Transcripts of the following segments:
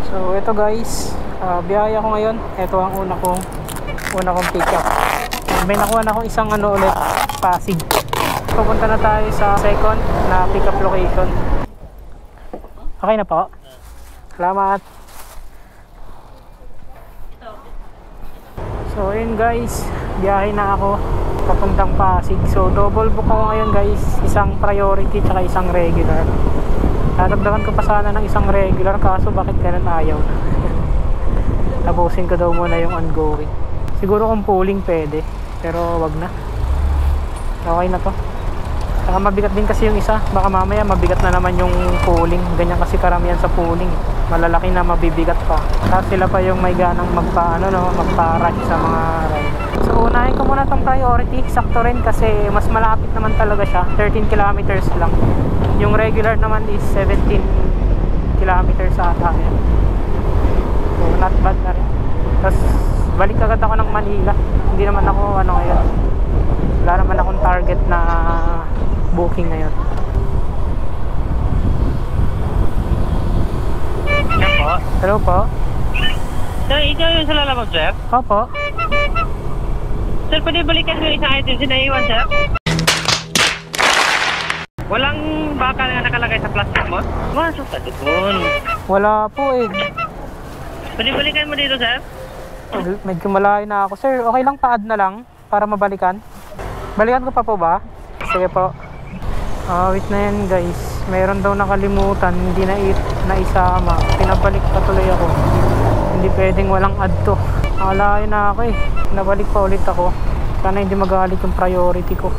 So ito guys, biyaya ko ngayon. Ito ang una kong pick up. May nakuha na akong isang ulit, Pasig. Pupunta na tayo sa second na pick up location. Okay na po. Salamat. So ayun guys, biyahe na ako papuntang Pasig. So double book ako ngayon guys, isang priority tsaka isang regular. Dadagdagan ko pa sana ng isang regular, kaso bakit ganun ayaw na. Tapusin ko daw muna yung ongoing. Siguro kung pooling pwede, pero wag na. Okay na to. Saka mabigat din kasi yung isa, baka mamaya mabigat na naman yung pooling. Ganyan kasi karamihan sa pooling, malalaki na mabibigat pa. Tapos sila pa yung may ganang magpa-rush sa mga ride. So unahin ko muna tong priority, sakto rin kasi mas malapit naman talaga siya, 13 kilometers lang. Yung regular naman is 17 kilometers ata yan. So not bad na rin. Tapos balik agad ako ng Manila. Hindi naman ako ngayon, wala naman akong target na booking ngayon. Yan po. Hello po. Sir, ikaw yung sa lalabag, sir? Opo. Sir, pwede balikan yung isang item sinaiwan, sir? Walang baka na nakalagay sa plastic mo? Masok ka doon. Wala po eh. Pwede balikan mo dito, sir? Medyo malayo na ako. Sir, okay lang pa-add na lang para mabalikan? Balikan ko pa po ba? Sige po. Wait na yan guys. Mayroon daw nakalimutan, hindi na isama. Pinabalik pa tuloy ako. Hindi pwedeng walang add to. Malayo na ako eh. Nabalik pa ulit ako. Sana hindi magalit yung priority ko.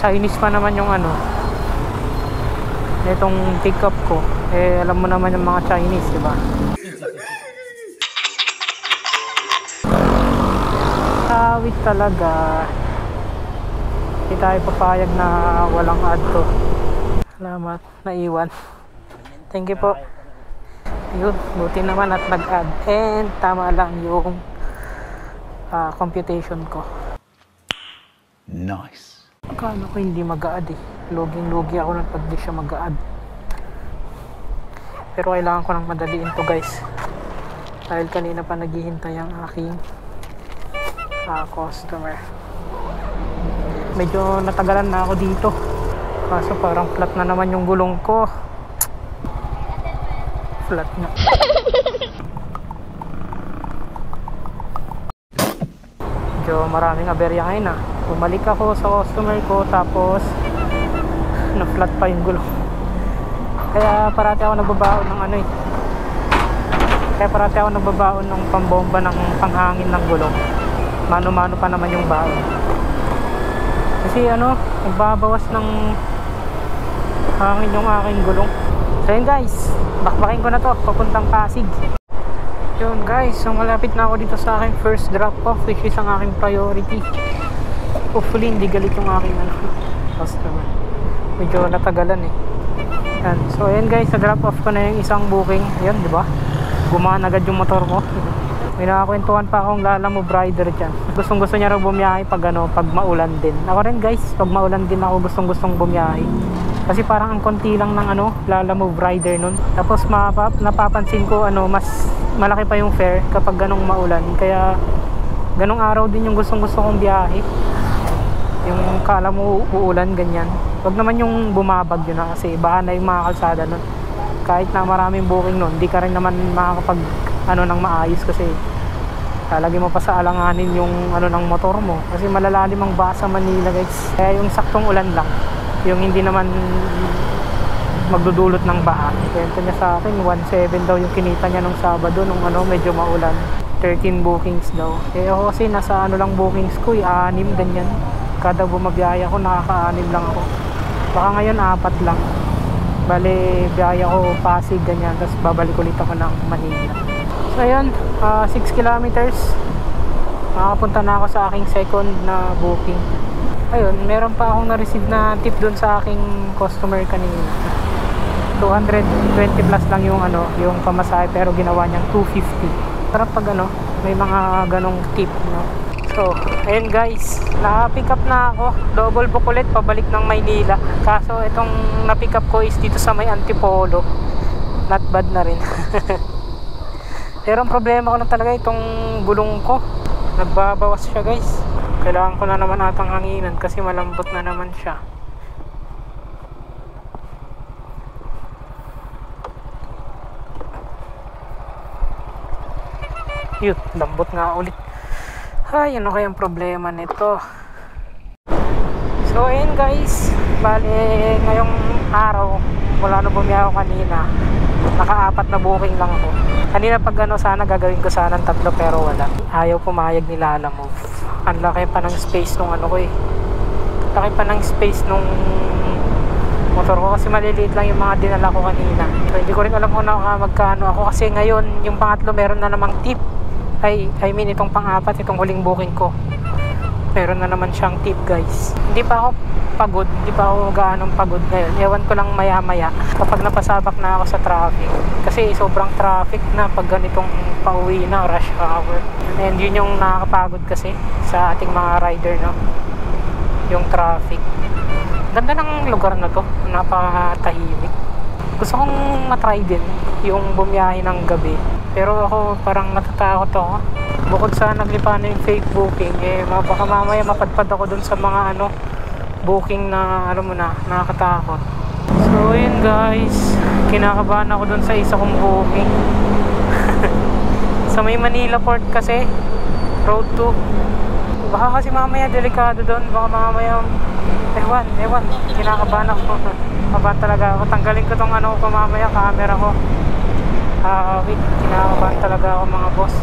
Chinese pa naman yung itong pick up ko. Eh alam mo naman yung mga Chinese, diba? Awit talaga. Hindi tayo papayag na walang add to. Salamat, naiwan. Thank you po. Yun, buti naman at nag-add. And tama lang yung computation ko. Nice. Akala ko hindi mag-a-add eh. Loging-logi ako nang pag di siya mag-a-add. Pero kailangan ko nang madaliin to guys. Dahil kanina pa naghihintay ang aking customer. Medyo natagalan na ako dito. Kaso parang flat na naman yung gulong ko. Flat na. Medyo maraming aberya ngayon ah. Bumalik ako sa customer ko tapos na-flat pa yung gulong. Kaya parati ako nagbabaon ng ng pambomba ng panghangin ng gulong. Mano-mano pa naman yung baon. Kasi nagbabawas ng hangin yung aking gulong. So yun guys, bakbakin ko na to papuntang Pasig. Yun guys, so malapit na ako dito sa aking first drop off, which is ang aking priority. Hopefully hindi galit yung aking customer. Medyo natagalan eh. Yan. So ayan guys, sa drop off ko na yung isang booking. Ayan, di ba? Gumaan agad yung motor ko. May nakakwentuhan pa akong Lalamove rider dyan. Gustong gusto niya raw bumiyahe pag maulan din. Ako rin guys, pag maulan din ako gustong bumiyahe. Kasi parang ang konti lang ng Lalamove rider nun. Tapos napapansin ko mas malaki pa yung fare kapag ganong maulan. Kaya ganong araw din yung gustong gusto kong biyahe. Yung kala mo uulan ganyan. Wag naman yung bumabagyo na kasi baka na yung mga kalsada nun. Kahit na maraming booking nun, di ka rin naman makakapag ng maayos kasi talagay mo pa sa alanganin yung ng motor mo kasi malalalim ang baha sa Manila guys. Kaya yung saktong ulan lang, yung hindi naman magdudulot ng baha. Kwento niya sa akin 1.7 daw yung kinita niya nung Sabado nung medyo maulan. 13 bookings daw. Eh ako kasi nasa lang bookings ko 6 ganyan. Kada bumabiyaya ko nakaka-6 lang ako. Baka ngayon 4 lang. Bale biyaya ko Pasig ganyan, tapos babalik ulit ako ng Manila. So ayun, 6 kilometers makakapunta na ako sa aking second na booking. Ayun, meron pa akong na-receive na tip dun sa aking customer kanina. 220 plus lang yung yung pamasahe, pero ginawa niyang 250. Sarap pag may mga ganong tip, no? So ayun guys, na-pick up na ako. Double book ulit pabalik ng Maynila. Kaso itong na-pick up ko is dito sa may Antipolo. not bad na rin. Pero ang problema ko lang talaga itong gulong ko, nagbabawas siya guys. Kailangan ko na naman atang hanginan kasi malambot na naman siya. Yun, lambot nga ulit. Ay, ano kayang problema nito? So ayun guys, bali ngayong araw wala na bumiyaw kanina, naka-4 na booking lang ako. Kanina pag ano, sana gagawin ko sana ng 3 pero wala, ayaw pumayag ni Lalamove. Ang laki pa ng space nung ano ko eh, laki pa ng space nung motor ko kasi maliliit lang yung mga dinala ko kanina. So hindi ko rin alam kung magkano ako kasi ngayon yung pangatlo meron na namang tip. I mean itong pang-4, itong huling booking ko, meron na naman siyang tip guys. Hindi pa ako pagod, hindi pa ako gaanong pagod ngayon. Ewan ko lang maya maya kapag napasabak na ako sa traffic, kasi sobrang traffic na pag ganitong pauwi na rush hour. And yun yung nakakapagod kasi sa ating mga rider, no, yung traffic. Ganda ng lugar na to, napakatahimik. Gusto kong matry din yung bumiyahe ng gabi, pero ako parang natatakot ako. Bukod sa naglipa na yung fake booking, baka mamaya mapadpad ako dun sa mga ano, booking na alam mo na, nakakatakot. So yun guys, kinakabahan ako dun sa isa kong booking. Sa may Manila Port kasi, road 2. Baka kasi mamaya delikado dun, baka mamaya ewan, kinakabahan ako. Kabahan talaga ako, tanggalin ko tong ano ko mamaya, camera ko. Wait, kinakabahan talaga ako mga boss.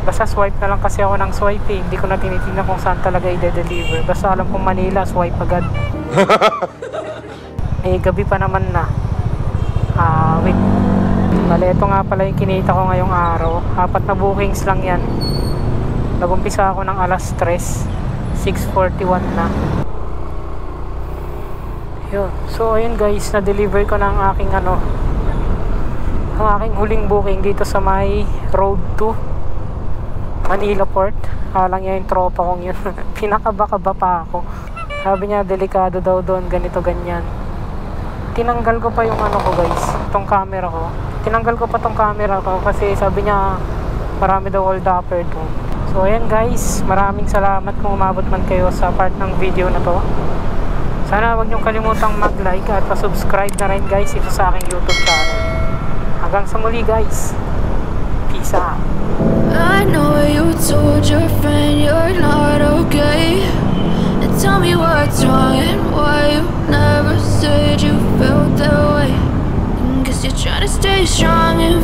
Basta swipe na lang kasi ako ng swipe eh. Hindi ko na tinitingnan kung saan talaga i-deliver. Basta alam kong Manila, swipe agad. Gabi pa naman na. Wait. Bale, ito nga pala yung kinita ko ngayong araw. 4 na bookings lang yan. Nag-umpisa ako ng alas 3. 6:41 na. Yun. So, ayun guys, na-deliver ko na ang aking ang aking huling booking dito sa may Road 2. Manila Port. Lang yung tropa kong yun. Pinakabakaba pa ako. Sabi niya delikado daw doon, ganito ganyan. Tinanggal ko pa yung ano ko guys, itong camera ko. Tinanggal ko pa tong camera ko kasi sabi niya marami daw hold upper doon. So ayan guys, maraming salamat kung umabot man kayo sa part ng video na to. Sana wag niyong kalimutang mag-like at pa-subscribe na rin guys ito sa aking YouTube channel. Hanggang sa muli guys. Peace out. I know you told your friend you're not okay, and tell me what's wrong and why you never said you felt that way. Guess you're trying to stay strong and